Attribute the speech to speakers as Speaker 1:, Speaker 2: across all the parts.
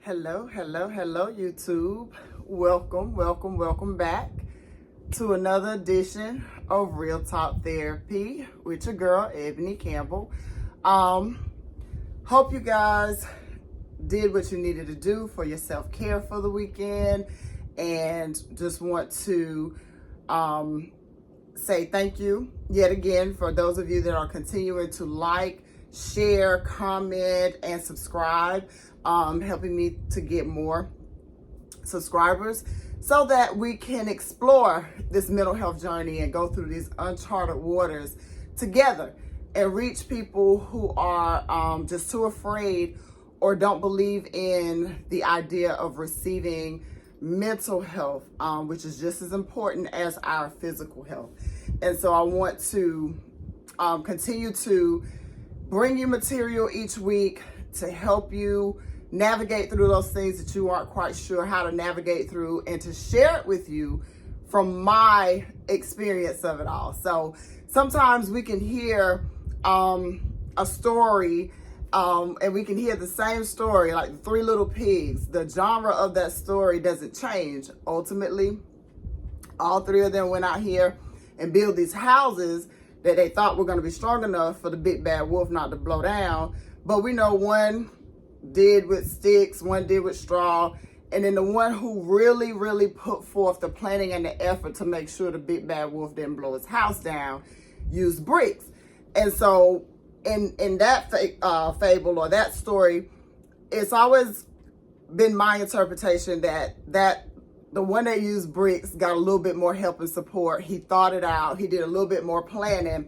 Speaker 1: Hello, YouTube. Welcome back to another edition of Real Talk Therapy with your girl, Ebony Campbell. Hope you guys did what you needed to do for your self-care for the weekend, and just want to say thank you yet again for those of you that are continuing to like, share, comment, and subscribe, helping me to get more subscribers so that we can explore this mental health journey and go through these uncharted waters together and reach people who are just too afraid or don't believe in the idea of receiving mental health, which is just as important as our physical health. And so I want to continue to bring you material each week to help you navigate through those things that you aren't quite sure how to navigate through, and to share it with you from my experience of it all. So sometimes we can hear a story and we can hear the same story, like the Three Little Pigs. The genre of that story doesn't change. Ultimately, all three of them went out here and built these houses that they thought were going to be strong enough for the big bad wolf not to blow down. But we know one did with sticks, one did with straw, and then the one who really put forth the planning and the effort to make sure the big bad wolf didn't blow his house down used bricks. And so in that fable or that story, it's always been my interpretation that the one that used bricks got a little bit more help and support. He thought it out. He did a little bit more planning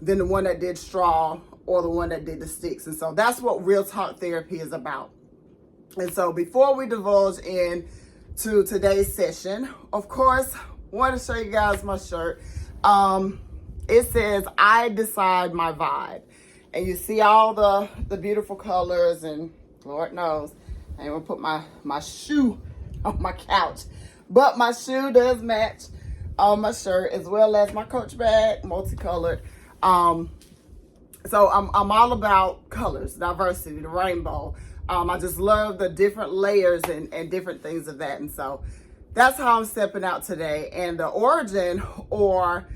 Speaker 1: than the one that did straw or the one that did the sticks. And so that's what Real Talk Therapy is about. And so before we divulge into today's session, of course, I want to show you guys my shirt. It says, I decide my vibe. And you see all the beautiful colors, and Lord knows, I ain't gonna put my shoe on my couch, but my shoe does match on my shirt, as well as my Coach bag, multicolored. So I'm all about colors, diversity, the rainbow. I just love the different layers and different things of that. And so that's how I'm stepping out today. And the origin or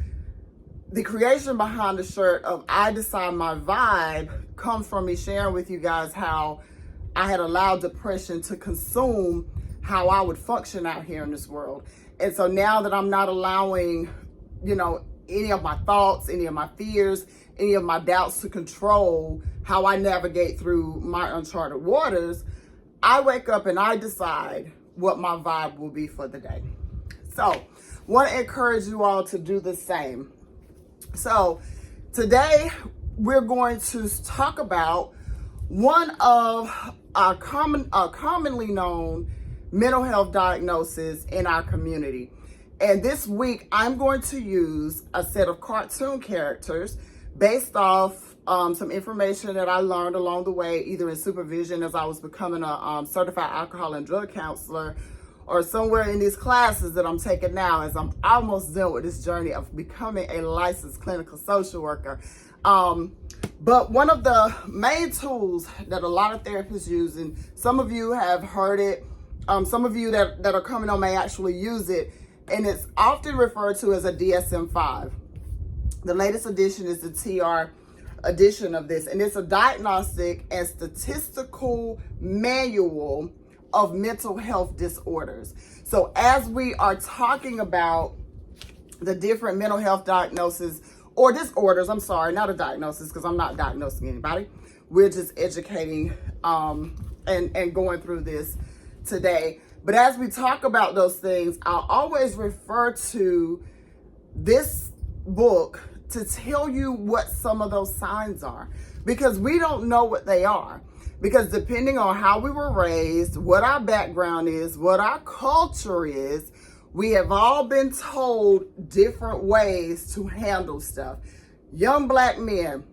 Speaker 1: the creation behind the shirt of I Decide My Vibe comes from me sharing with you guys how I had allowed depression to consume how I would function out here in this world. And so now that I'm not allowing, any of my thoughts, any of my fears, any of my doubts to control how I navigate through my uncharted waters, I wake up and I decide what my vibe will be for the day. So, want to encourage you all to do the same. So, today we're going to talk about one of our commonly known mental health diagnoses in our community. And this week, I'm going to use a set of cartoon characters based off some information that I learned along the way, either in supervision as I was becoming a certified alcohol and drug counselor, or somewhere in these classes that I'm taking now as I'm almost done with this journey of becoming a licensed clinical social worker. But one of the main tools that a lot of therapists use, and some of you have heard it, some of you that are coming on may actually use it, and it's often referred to as a DSM-5. The latest edition is the TR edition of this, and it's a diagnostic and statistical manual of mental health disorders. So as we are talking about the different mental health diagnoses or disorders, I'm sorry, not a diagnosis, because I'm not diagnosing anybody. We're just educating and going through this today. But as we talk about those things, I'll always refer to this book to tell you what some of those signs are, because we don't know what they are. Because depending on how we were raised, what our background is, what our culture is, we have all been told different ways to handle stuff. Young black men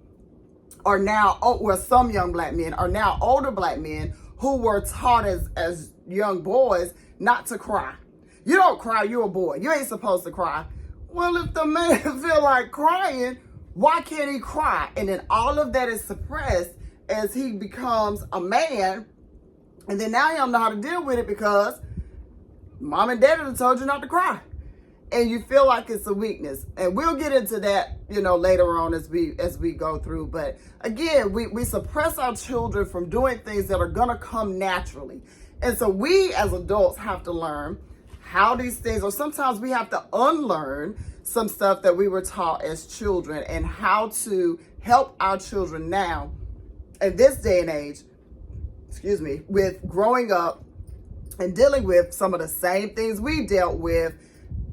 Speaker 1: are now, some young black men are now older black men who were taught as young boys not to cry. You don't cry, you're a boy. You ain't supposed to cry. Well, if the man feel like crying, why can't he cry? And then all of that is suppressed as he becomes a man And then now he don't know how to deal with it because mom and dad have told you not to cry. And you feel like it's a weakness. And we'll get into that, later on as we go through. But again, we suppress our children from doing things that are gonna come naturally. And so we as adults have to learn how these things, or sometimes we have to unlearn some stuff that we were taught as children, and how to help our children now in this day and age, with growing up and dealing with some of the same things we dealt with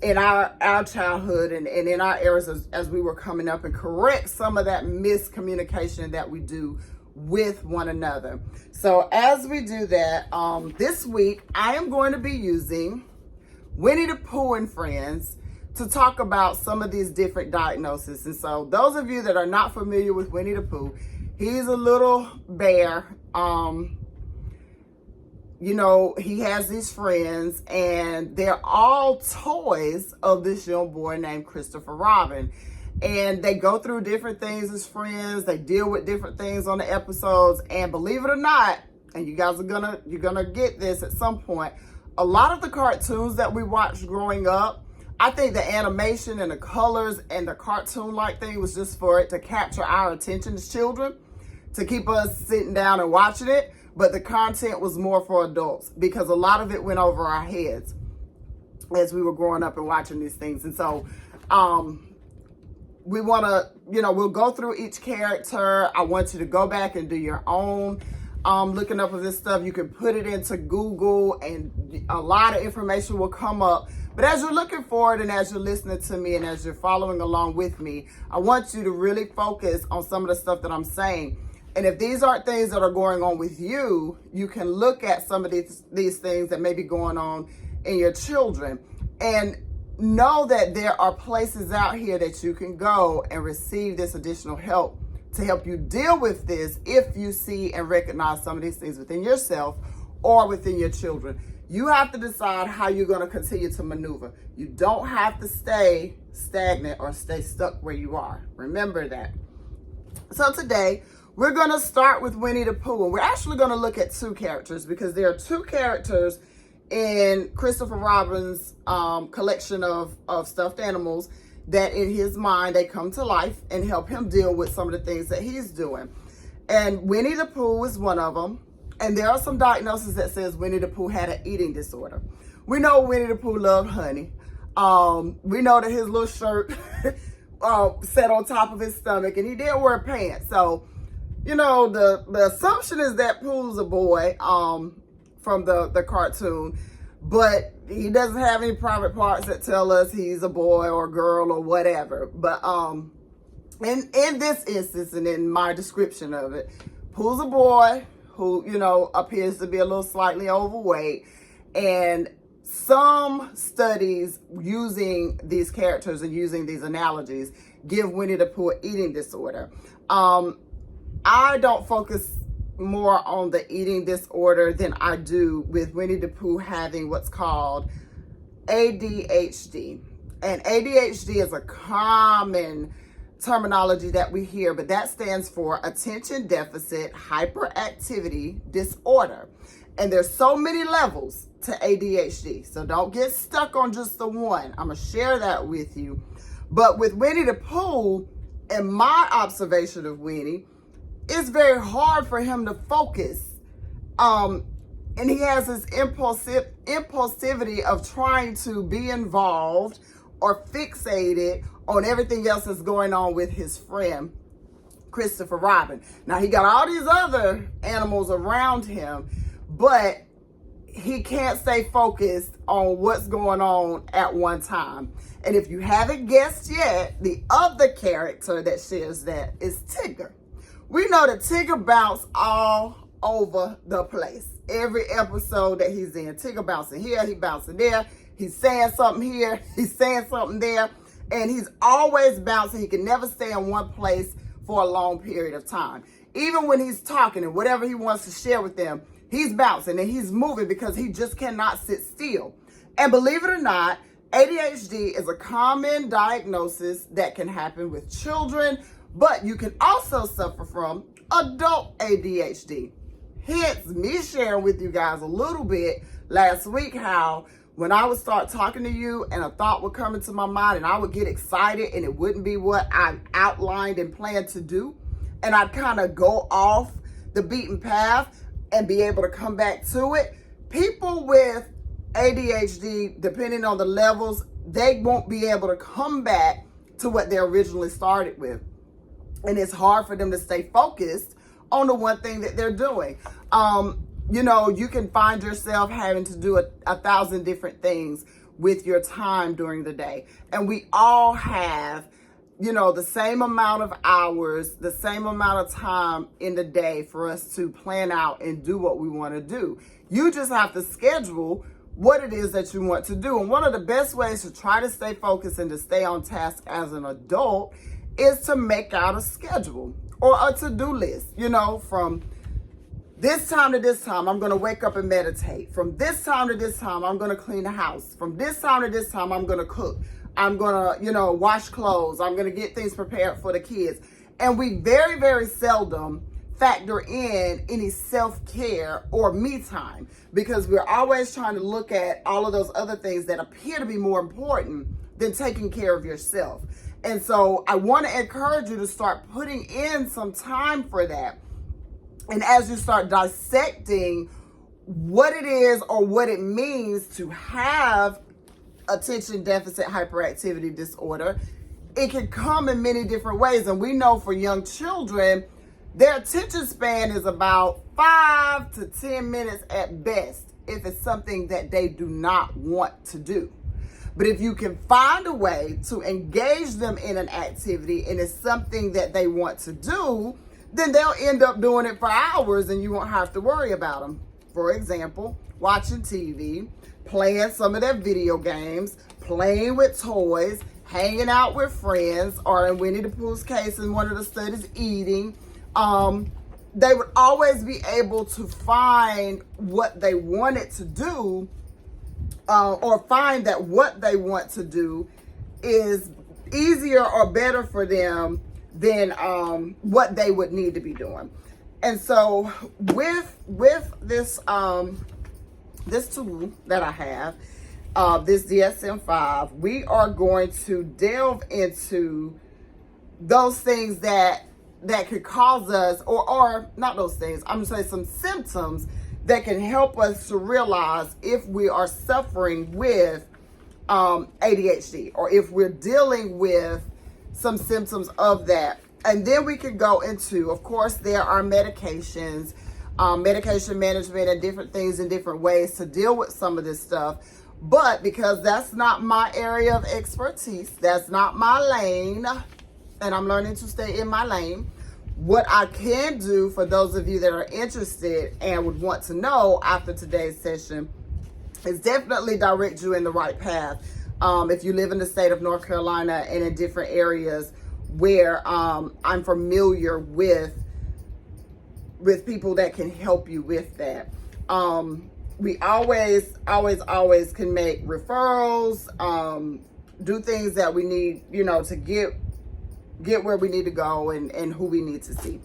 Speaker 1: in our childhood and in our eras as we were coming up, and correct some of that miscommunication that we do with one another. So as we do that, this week I am going to be using Winnie the Pooh and Friends to talk about some of these different diagnoses. And so those of you that are not familiar with Winnie the Pooh, he's a little bear. He has these friends, and they're all toys of this young boy named Christopher Robin. And they go through different things as friends. They deal with different things on the episodes. And believe it or not, and you guys you're gonna get this at some point, a lot of the cartoons that we watched growing up, I think the animation and the colors and the cartoon-like thing was just for it to capture our attention as children, to keep us sitting down and watching it. But the content was more for adults because a lot of it went over our heads as we were growing up and watching these things. And so we want to, we'll go through each character. I want you to go back and do your own looking up of this stuff. You can put it into Google and a lot of information will come up. But as you're looking for it, and as you're listening to me, and as you're following along with me, I want you to really focus on some of the stuff that I'm saying. And if these aren't things that are going on with you, you can look at some of these things that may be going on in your children, and know that there are places out here that you can go and receive this additional help to help you deal with this if you see and recognize some of these things within yourself or within your children. You have to decide how you're going to continue to maneuver. You don't have to stay stagnant or stay stuck where you are. Remember that. So today, we're going to start with Winnie the Pooh. And we're actually going to look at two characters, because there are two characters in Christopher Robin's collection of stuffed animals that in his mind, they come to life and help him deal with some of the things that he's doing. And Winnie the Pooh is one of them. And there are some diagnoses that says Winnie the Pooh had an eating disorder. We know Winnie the Pooh loved honey. We know that his little shirt sat on top of his stomach, and he did wear pants. So, the assumption is that Pooh's a boy from the cartoon, but he doesn't have any private parts that tell us he's a boy or a girl or whatever. But in this instance, and in my description of it, Pooh's a boy who, appears to be a little slightly overweight. And some studies using these characters and using these analogies give Winnie the Pooh an eating disorder. I don't focus more on the eating disorder than I do with Winnie the Pooh having what's called ADHD. And ADHD is a common terminology that we hear, but that stands for attention deficit hyperactivity disorder. And there's so many levels to ADHD. So don't get stuck on just the one. I'm going to share that with you. But with Winnie the Pooh, in my observation of Winnie, it's very hard for him to focus. And he has this impulsivity of trying to be involved or fixated on everything else that's going on with his friend, Christopher Robin. Now, he got all these other animals around him, but he can't stay focused on what's going on at one time. And if you haven't guessed yet, the other character that shares that is Tigger. We know that Tigger bounces all over the place. Every episode that he's in, Tigger bouncing here, he bouncing there. He's saying something here, he's saying something there. And he's always bouncing. He can never stay in one place for a long period of time. Even when he's talking and whatever he wants to share with them, he's bouncing and he's moving because he just cannot sit still. And believe it or not, ADHD is a common diagnosis that can happen with children, but you can also suffer from adult ADHD. hence me sharing with you guys a little bit last week how when I would start talking to you and a thought would come into my mind and I would get excited and it wouldn't be what I outlined and planned to do, and I'd kind of go off the beaten path and be able to come back to it. People with ADHD, depending on the levels, they won't be able to come back to what they originally started with. And it's hard for them to stay focused on the one thing that they're doing. You can find yourself having to do 1,000 different things with your time during the day. And we all have, the same amount of hours, the same amount of time in the day for us to plan out and do what we want to do. You just have to schedule what it is that you want to do. And one of the best ways to try to stay focused and to stay on task as an adult is to make out a schedule or a to-do list, from this time to this time, I'm going to wake up and meditate. From this time to this time, I'm going to clean the house. From this time to this time, I'm going to cook. I'm going to, wash clothes. I'm going to get things prepared for the kids. And we very, very seldom factor in any self-care or me time because we're always trying to look at all of those other things that appear to be more important than taking care of yourself. And so I want to encourage you to start putting in some time for that. And as you start dissecting what it is or what it means to have attention deficit hyperactivity disorder, it can come in many different ways. And we know for young children, their attention span is about 5 to 10 minutes at best if it's something that they do not want to do. But if you can find a way to engage them in an activity and it's something that they want to do, then they'll end up doing it for hours and you won't have to worry about them. For example, watching TV, playing some of their video games, playing with toys, hanging out with friends, or in Winnie the Pooh's case, in one of the studies, eating. They would always be able to find what they wanted to do, or find that what they want to do is easier or better for them than what they would need to be doing. And so with this this tool that I have, this DSM-5, we are going to delve into those things that could cause us, or not those things, I'm gonna say some symptoms that can help us to realize if we are suffering with ADHD or if we're dealing with some symptoms of that. And then we could go into, of course, there are medications, medication management and different things in different ways to deal with some of this stuff. But because that's not my area of expertise, that's not my lane, and I'm learning to stay in my lane, what I can do for those of you that are interested and would want to know after today's session is definitely direct you in the right path. If you live in the state of North Carolina and in different areas where I'm familiar with people that can help you with that. We always can make referrals, do things that we need, to get where we need to go and who we need to see.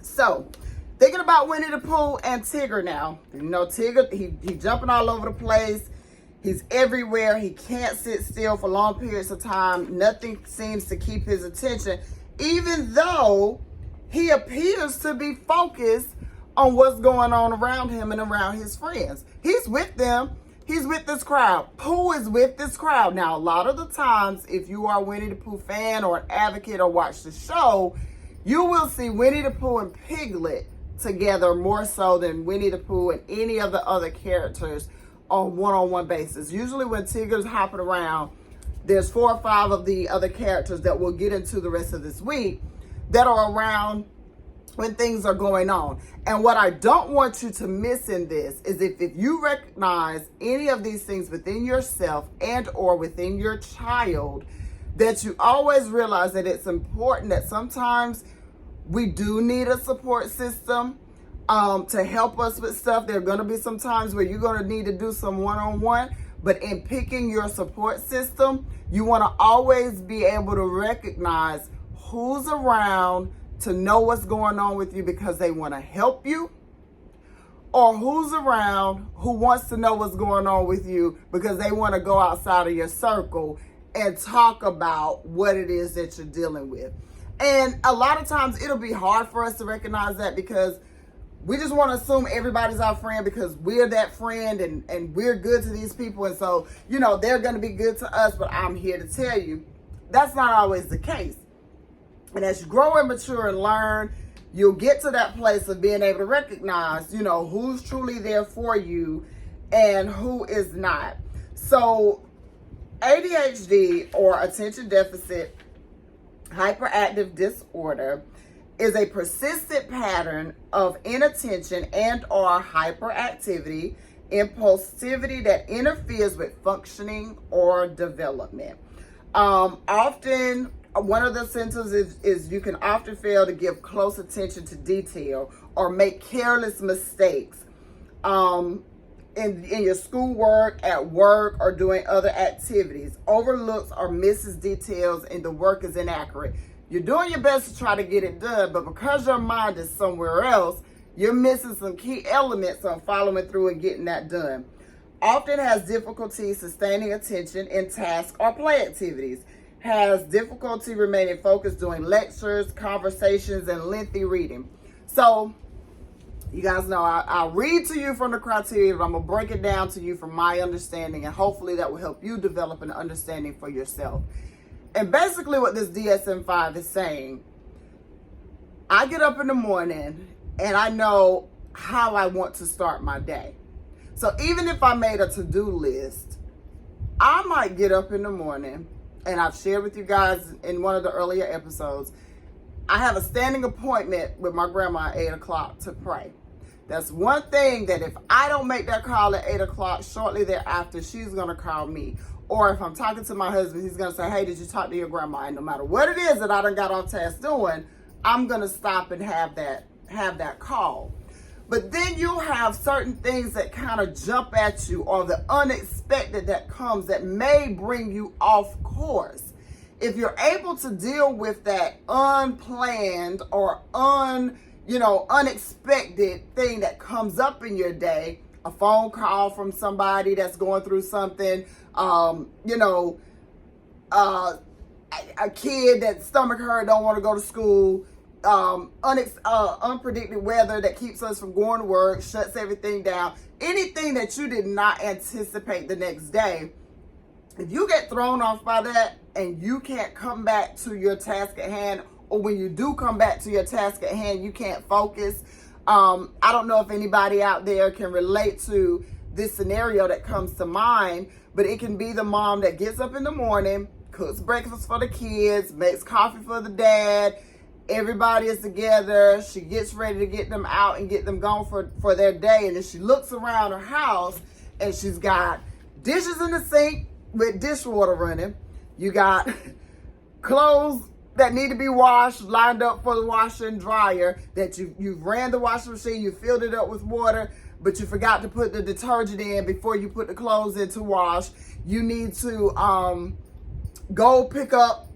Speaker 1: So, thinking about Winnie the Pooh and Tigger now. Tigger, he jumping all over the place. He's everywhere. He can't sit still for long periods of time. Nothing seems to keep his attention, even though he appears to be focused on what's going on around him and around his friends. He's with them. He's with this crowd. Pooh is with this crowd. Now, a lot of the times, if you are a Winnie the Pooh fan or an advocate or watch the show, you will see Winnie the Pooh and Piglet together more so than Winnie the Pooh and any of the other characters on one-on-one basis. Usually when Tigger's hopping around, there's 4 or 5 of the other characters that we'll get into the rest of this week that are around when things are going on. And what I don't want you to miss in this is if you recognize any of these things within yourself and or within your child, that you always realize that it's important that sometimes we do need a support system to help us with stuff. There are going to be some times where you're going to need to do some one-on-one, but in picking your support system, you want to always be able to recognize who's around to know what's going on with you because they want to help you or who's around who wants to know what's going on with you because they want to go outside of your circle and talk about what it is that you're dealing with. And a lot of times it'll be hard for us to recognize that because we just want to assume everybody's our friend because we're that friend and we're good to these people. And so, they're going to be good to us. But I'm here to tell you, that's not always the case. And as you grow and mature and learn, you'll get to that place of being able to recognize, who's truly there for you and who is not. So ADHD, or attention deficit hyperactive disorder, is a persistent pattern of inattention and or hyperactivity, impulsivity that interferes with functioning or development. Often, one of the symptoms is you can often fail to give close attention to detail or make careless mistakes in your schoolwork, at work, or doing other activities. Overlooks or misses details and the work is inaccurate. You're doing your best to try to get it done, but because your mind is somewhere else, you're missing some key elements on following through and getting that done. Often has difficulty sustaining attention in tasks or play activities. Has difficulty remaining focused during lectures, conversations, and lengthy reading. So, you guys know I'll read to you from the criteria, but I'm going to break it down to you from my understanding, and hopefully that will help you develop an understanding for yourself. And basically what this DSM-5 is saying, I get up in the morning and I know how I want to start my day. So even if I made a to-do list, I might get up in the morning, and I've shared with you guys in one of the earlier episodes, I have a standing appointment with my grandma at 8 o'clock to pray. That's one thing that if I don't make that call at 8 o'clock, shortly thereafter, she's going to call me. Or if I'm talking to my husband, he's going to say, hey, did you talk to your grandma? And no matter what it is that I done got off task doing, I'm going to stop and have that call. But then you'll have certain things that kind of jump at you, or the unexpected that comes that may bring you off course. If you're able to deal with that unplanned or unexpected thing that comes up in your day, a phone call from somebody that's going through something, a kid that stomach hurt, don't want to go to school, unpredicted weather that keeps us from going to work, shuts everything down, anything that you did not anticipate the next day. If you get thrown off by that and you can't come back to your task at hand, or when you do come back to your task at hand, you can't focus. I don't know if anybody out there can relate to this scenario that comes to mind, but it can be the mom that gets up in the morning, cooks breakfast for the kids, makes coffee for the dad, everybody is together, she gets ready to get them out and get them gone for their day, and then she looks around her house and she's got dishes in the sink with dishwater running, you got clothes that need to be washed lined up for the washer and dryer, that you ran the washing machine, you filled it up with water, but you forgot to put the detergent in before you put the clothes in to wash. You need to go pick up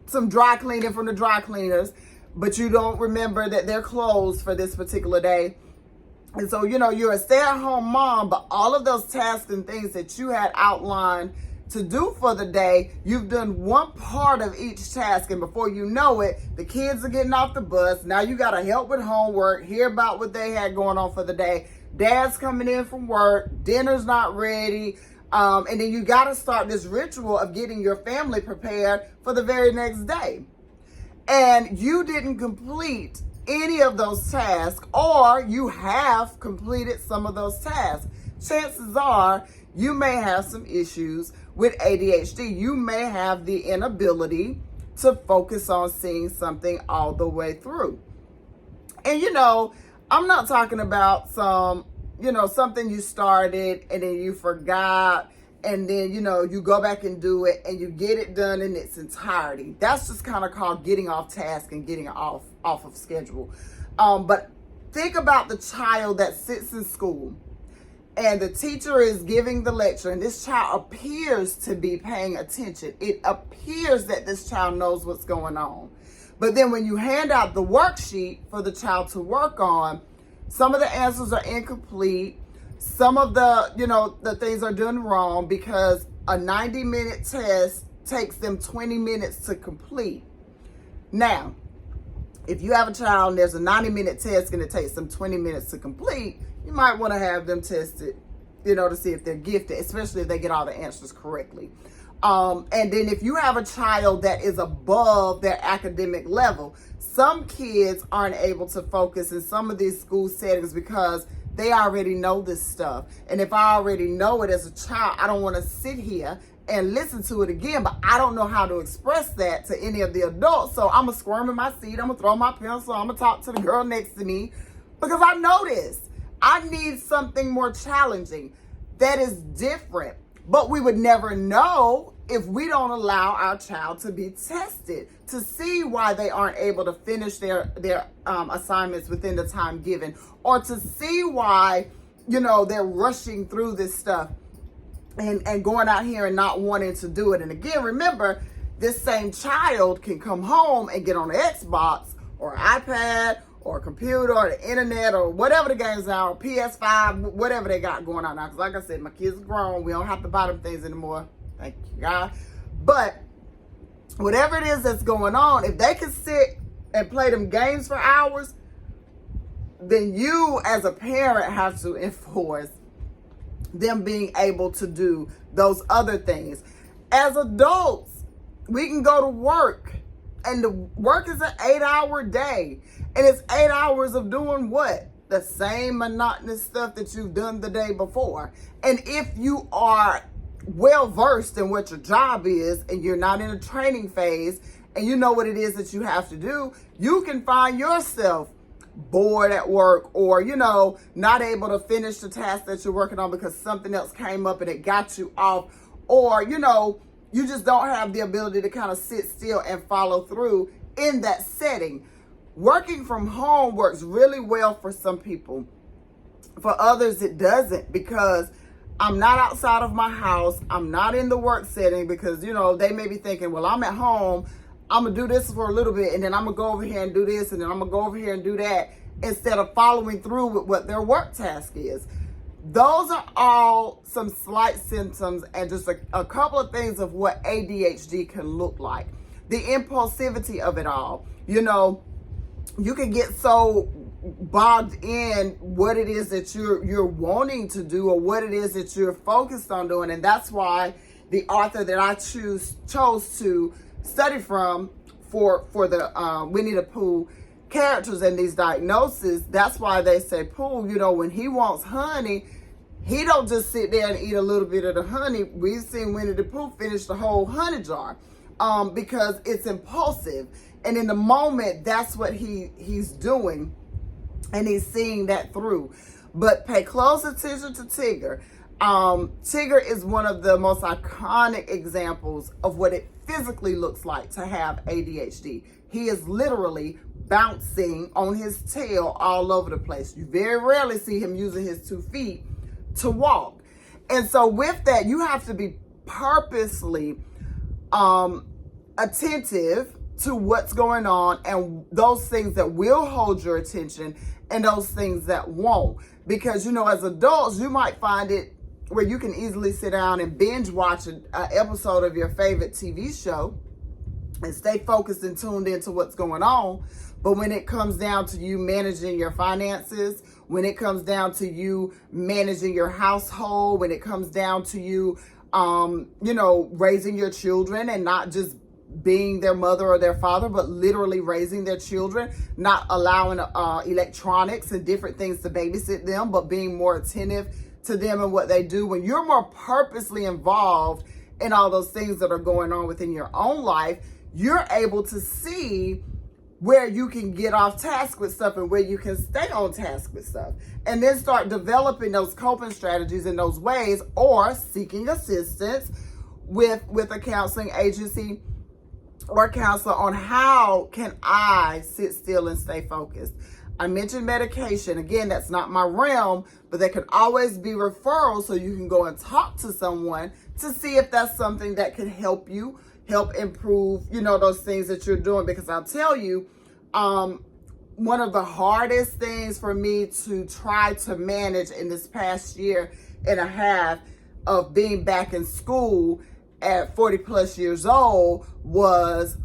Speaker 1: some dry cleaning from the dry cleaners, but you don't remember that they're closed for this particular day. And so, you're a stay-at-home mom, but all of those tasks and things that you had outlined to do for the day, you've done one part of each task, and before you know it, the kids are getting off the bus. Now you got to help with homework, hear about what they had going on for the day. Dad's coming in from work, dinner's not ready, and then you got to start this ritual of getting your family prepared for the very next day. And you didn't complete any of those tasks, or you have completed some of those tasks. Chances are you may have some issues with ADHD. You may have the inability to focus on seeing something all the way through. And I'm not talking about something you started and then you forgot, and then you go back and do it and you get it done in its entirety. That's just kind of called getting off task and getting off of schedule. But think about the child that sits in school and the teacher is giving the lecture, and this child appears to be paying attention. It appears that this child knows what's going on. But then when you hand out the worksheet for the child to work on, Some of the answers are incomplete. Some of the things are done wrong because a 90-minute test takes them 20 minutes to complete. Now, if you have a child and there's a 90-minute test and it takes them 20 minutes to complete, you might want to have them tested, to see if they're gifted, especially if they get all the answers correctly. And then if you have a child that is above their academic level, some kids aren't able to focus in some of these school settings because they already know this stuff. And if I already know it as a child, I don't want to sit here and listen to it again, but I don't know how to express that to any of the adults. So I'm going to squirm in my seat. I'm going to throw my pencil. I'm going to talk to the girl next to me because I know this. I need something more challenging that is different. But we would never know if we don't allow our child to be tested to see why they aren't able to finish their assignments within the time given, or to see why, they're rushing through this stuff and going out here and not wanting to do it. And again, remember, this same child can come home and get on the Xbox or iPad or computer or the internet or whatever the games are, or PS5, whatever they got going on now. Because like I said, my kids are grown. We don't have to buy them things anymore. Thank you, God. But whatever it is that's going on, if they can sit and play them games for hours, then you as a parent have to enforce them being able to do those other things. As adults, we can go to work, and the work is an 8-hour day. And it's 8 hours of doing what? The same monotonous stuff that you've done the day before. And if you are well versed in what your job is and you're not in a training phase and you know what it is that you have to do, you can find yourself bored at work or, not able to finish the task that you're working on because something else came up and it got you off. Or, you just don't have the ability to kind of sit still and follow through in that setting. Working from home works really well for some people. For others, it doesn't, because I'm not outside of my house. I'm not in the work setting because, they may be thinking, well, I'm at home. I'm going to do this for a little bit, and then I'm going to go over here and do this, and then I'm going to go over here and do that, instead of following through with what their work task is. Those are all some slight symptoms and just a couple of things of what ADHD can look like. The impulsivity of it all. You can get so bogged in what it is that you're wanting to do or what it is that you're focused on doing. And that's why the author that I chose to study from for the Winnie the Pooh characters and these diagnoses, that's why they say Pooh, when he wants honey, he don't just sit there and eat a little bit of the honey. We've seen Winnie the Pooh finish the whole honey jar because it's impulsive. And in the moment, that's what he's doing, and he's seeing that through. But pay close attention to Tigger. Tigger is one of the most iconic examples of what it physically looks like to have ADHD. He is literally bouncing on his tail all over the place. You very rarely see him using his 2 feet to walk. And so with that, you have to be purposely attentive to what's going on and those things that will hold your attention and those things that won't. Because, as adults, you might find it where you can easily sit down and binge watch an episode of your favorite TV show and stay focused and tuned into what's going on. But when it comes down to you managing your finances, when it comes down to you managing your household, when it comes down to you, raising your children and not just being their mother or their father, but literally raising their children, not allowing electronics and different things to babysit them, but being more attentive to them and what they do. When you're more purposely involved in all those things that are going on within your own life, you're able to see where you can get off task with stuff and where you can stay on task with stuff, and then start developing those coping strategies in those ways, or seeking assistance with a counseling agency or counselor on how can I sit still and stay focused. I mentioned medication. Again, that's not my realm, but there can always be referrals so you can go and talk to someone to see if that's something that can help improve, those things that you're doing. Because I'll tell you, one of the hardest things for me to try to manage in this past year and a half of being back in school at 40 plus years old was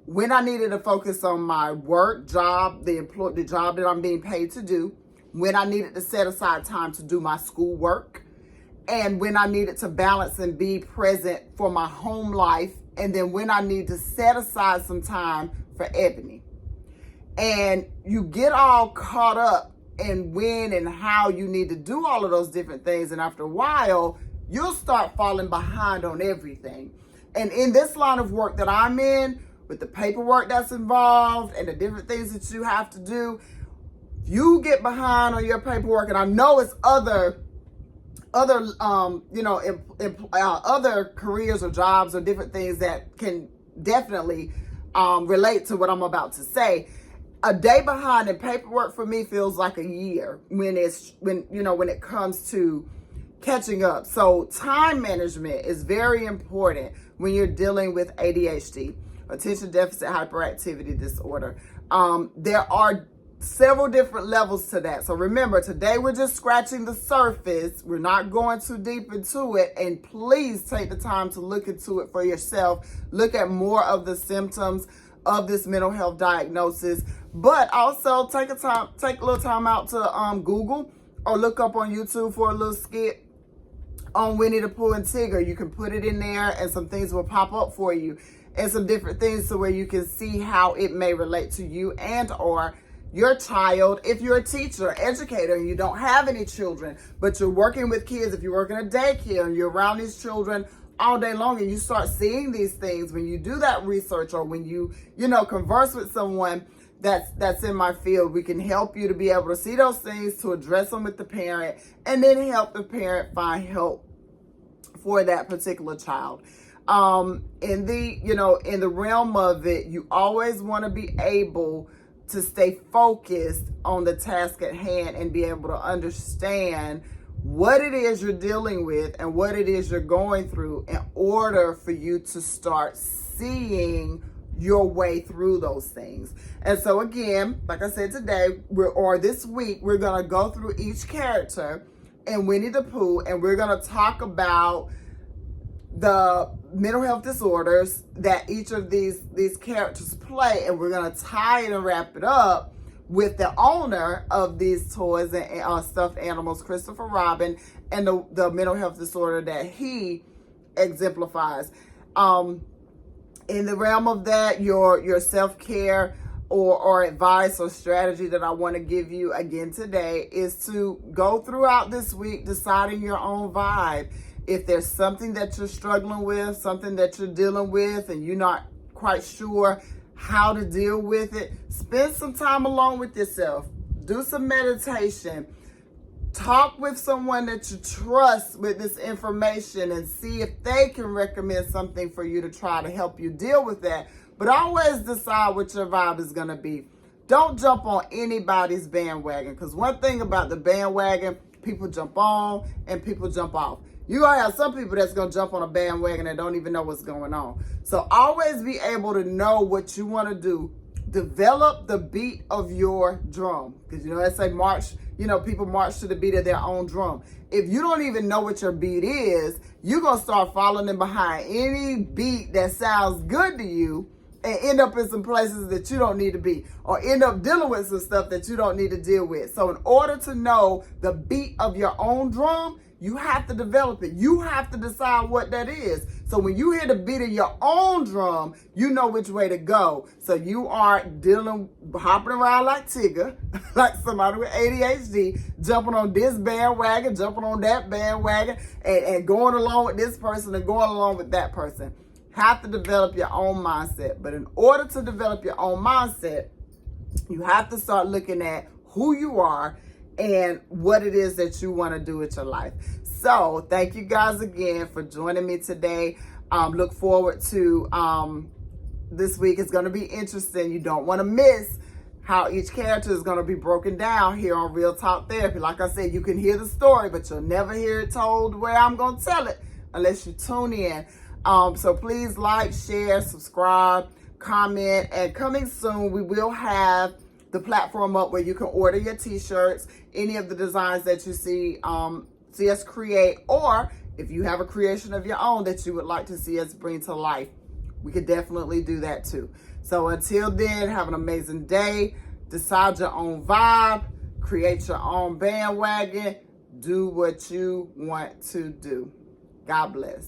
Speaker 1: when I needed to focus on my work job, the job that I'm being paid to do, when I needed to set aside time to do my school work, and when I needed to balance and be present for my home life, and then when I need to set aside some time for Ebony. And you get all caught up in when and how you need to do all of those different things, and after a while, you'll start falling behind on everything. And in this line of work that I'm in, with the paperwork that's involved and the different things that you have to do, you get behind on your paperwork, and I know it's other careers or jobs or different things that can definitely relate to what I'm about to say. A day behind in paperwork for me feels like a year when it comes to catching up. So time management is very important when you're dealing with ADHD, attention deficit hyperactivity disorder. There are several different levels to that. So remember, today we're just scratching the surface. We're not going too deep into it. And please take the time to look into it for yourself. Look at more of the symptoms of this mental health diagnosis. But also take a little time out to Google or look up on YouTube for a little skit on Winnie the Pooh and Tigger. You can put it in there and some things will pop up for you, and some different things to where you can see how it may relate to you and or your child. If you're a teacher, educator, and you don't have any children, but you're working with kids, if you work in a daycare and you're around these children all day long and you start seeing these things, when you do that research or when you converse with someone that's in my field, we can help you to be able to see those things, to address them with the parent, and then help the parent find help for that particular child. In the realm of it, you always want to be able to stay focused on the task at hand and be able to understand what it is you're dealing with and what it is you're going through in order for you to start seeing your way through those things. And so again, like I said today, this week, we're going to go through each character in Winnie the Pooh, and we're going to talk about the mental health disorders that each of these characters play, and we're going to tie it and wrap it up with the owner of these toys and stuffed animals, Christopher Robin, and the mental health disorder that he exemplifies. In the realm of that, your self-care or advice or strategy that I want to give you again today is to go throughout this week deciding your own vibe. If there's something that you're struggling with, something that you're dealing with, and you're not quite sure how to deal with it, spend some time alone with yourself. Do some meditation. Talk with someone that you trust with this information and see if they can recommend something for you to try to help you deal with that. But always decide what your vibe is going to be. Don't jump on anybody's bandwagon, because one thing about the bandwagon, people jump on and people jump off. You're going to have some people that's going to jump on a bandwagon and don't even know what's going on. So always be able to know what you want to do. Develop the beat of your drum. Because, they say march, people march to the beat of their own drum. If you don't even know what your beat is, you're going to start following behind any beat that sounds good to you and end up in some places that you don't need to be, or end up dealing with some stuff that you don't need to deal with. So in order to know the beat of your own drum, you have to develop it. You have to decide what that is. So when you hear the beat of your own drum, you know which way to go. So you aren't hopping around like Tigger, like somebody with ADHD, jumping on this bandwagon, jumping on that bandwagon, and going along with this person and going along with that person. Have to develop your own mindset. But in order to develop your own mindset, you have to start looking at who you are and what it is that you want to do with your life. So thank you guys again for joining me today. Look forward to this week. It's going to be interesting. You don't want to miss how each character is going to be broken down here on Real Talk Therapy. Like I said, you can hear the story, but you'll never hear it told where I'm going to tell it unless you tune in. So please like, share, subscribe, comment, and coming soon, we will have the platform up where you can order your t-shirts, any of the designs that you see us create, or if you have a creation of your own that you would like to see us bring to life, we could definitely do that too. So until then, have an amazing day. Decide your own vibe, create your own bandwagon, do what you want to do. God bless.